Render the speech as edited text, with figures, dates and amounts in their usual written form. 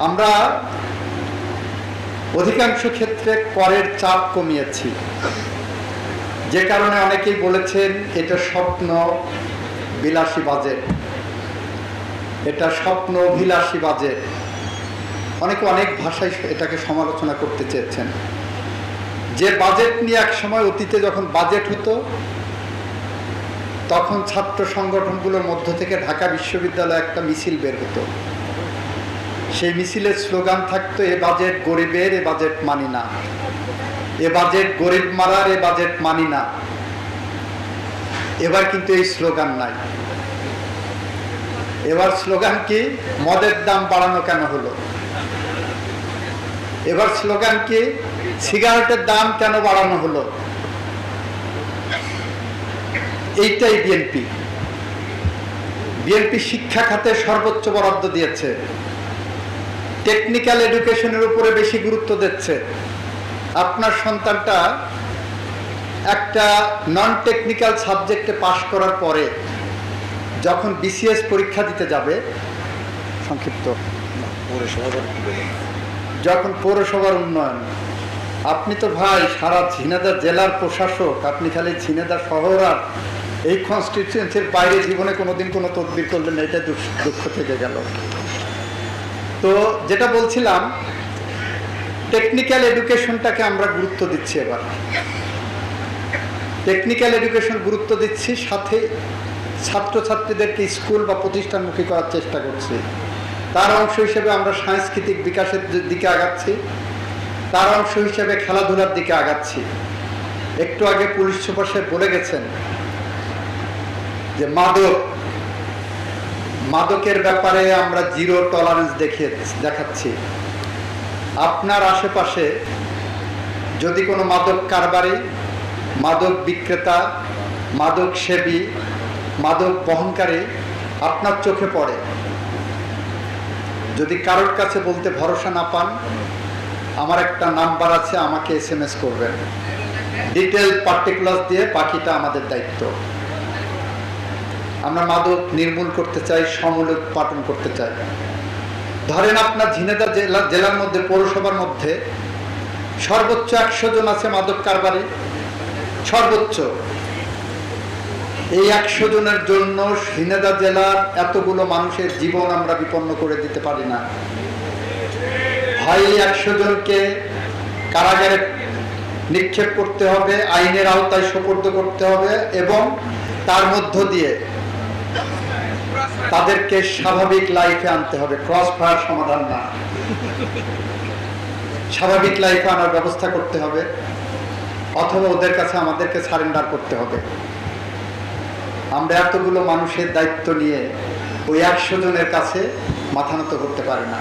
আমরা অধিকাংশ ক্ষেত্রে করের চাপ কমিয়েছি, যে কারণে অনেকেই বলেছেন এটা স্বপ্ন বিলাসী বাজেট, এটা স্বপ্ন অভিলাষী বাজেট। অনেকে অনেক ভাষায় এটাকে সমালোচনা করতে চেয়েছেন। যে বাজেট নিয়ে এক সময় অতীতে যখন বাজেট হতো, তখন ছাত্র সংগঠনগুলোর মধ্য থেকে ঢাকা বিশ্ববিদ্যালয়ে একটা মিছিল বের হতো। সেই মিছিলের স্লোগান থাকতো, এ বাজেট গরিবের, এ বাজেট মানি না, এ বাজেট গরিব মারার, এ বাজেট মানি না। এবার কিন্তু এই স্লোগান নাই। এবার স্লোগান কি? মদের দাম বাড়ানো কেন হলো? এবার স্লোগান কি? সিগারেটের দাম কেন বাড়ানো হলো? এইটাই বিএনপি। বিএনপি শিক্ষা খাতে সর্বোচ্চ বরাদ্দ দিয়েছে, টেকনিক্যাল এডুকেশনের উপরে বেশি গুরুত্ব দিচ্ছে। আপনার সন্তানটা একটা নন টেকনিক্যাল সাবজেক্টে পাশ করার পরে যখন বিসিএস পরীক্ষা দিতে যাবে, সংক্ষিপ্ত যখন পৌরসভার উন্নয়ন, আপনি তো ভাই সারা ঝিনাইদহ জেলার প্রশাসক, আপনি খালি ঝিনাইদহ শহর আর এই কনস্টিটিউয়েন্সির বাইরে জীবনে কোনোদিন কোনো তদবির করলেন, এটা দুঃখ থেকে গেল। তো যেটা বলছিলাম, টেকনিক্যাল এডুকেশনটাকে আমরা গুরুত্ব দিচ্ছি। এবার টেকনিক্যাল এডুকেশন গুরুত্ব দিচ্ছি, সাথে ছাত্রছাত্রীদেরকে স্কুল বা প্রতিষ্ঠানমুখী করার চেষ্টা করছি। তার অংশ হিসেবে আমরা সাংস্কৃতিক বিকাশের দিকে আগাচ্ছি, তার অংশ হিসেবে খেলাধুলার দিকে আগাচ্ছি। একটু আগে পুলিশ সুপার সাহেব বলে গেছেন যে মাদকের ব্যাপারে আমরা জিরো টলারেন্স দেখাচ্ছি। আপনার আশেপাশে যদি কোনো মাদক কারবারি, মাদক বিক্রেতা, মাদক সেবী, মাদক বহনকারী আপনার চোখে পড়ে, যদি কারোর কাছে বলতে ভরসা না পান, আমার একটা নাম্বার আছে, আমাকে SMS করবেন, ডিটেল পার্টিকুলার দিয়ে, বাকিটা আমাদের দায়িত্ব। আমরা মাদক নির্মূল করতে চাই, সমূলোৎপাটন করতে চাই। ধরেন আপনার ঝিনাইদহ জেলার মধ্যে, পৌরসভার মধ্যে সর্বোচ্চ 100 জন আছে মাদক কারবারি, সর্বোচ্চ। এই 100 জনের জন্য ঝিনাইদহ জেলার এতগুলো মানুষের জীবন আমরা বিপন্ন করে দিতে পারি না। হয় 100 জনকে কারাগারে নিক্ষেপ করতে হবে, আইনের আওতায় সোপর্দ করতে হবে, এবং তার মধ্য দিয়ে তাদেরকে স্বাভাবিক লাইফে আনতে হবে। ক্রস ফায়ার সমাধান না, স্বাভাবিক লাইফে আনার ব্যবস্থা করতে হবে, অথবা ওদের কাছে আমাদেরকে সারেন্ডার করতে হবে। আমরা এতগুলো মানুষের দায়িত্ব নিয়ে ওই 100 জনের কাছে মাথা নত করতে পারি না।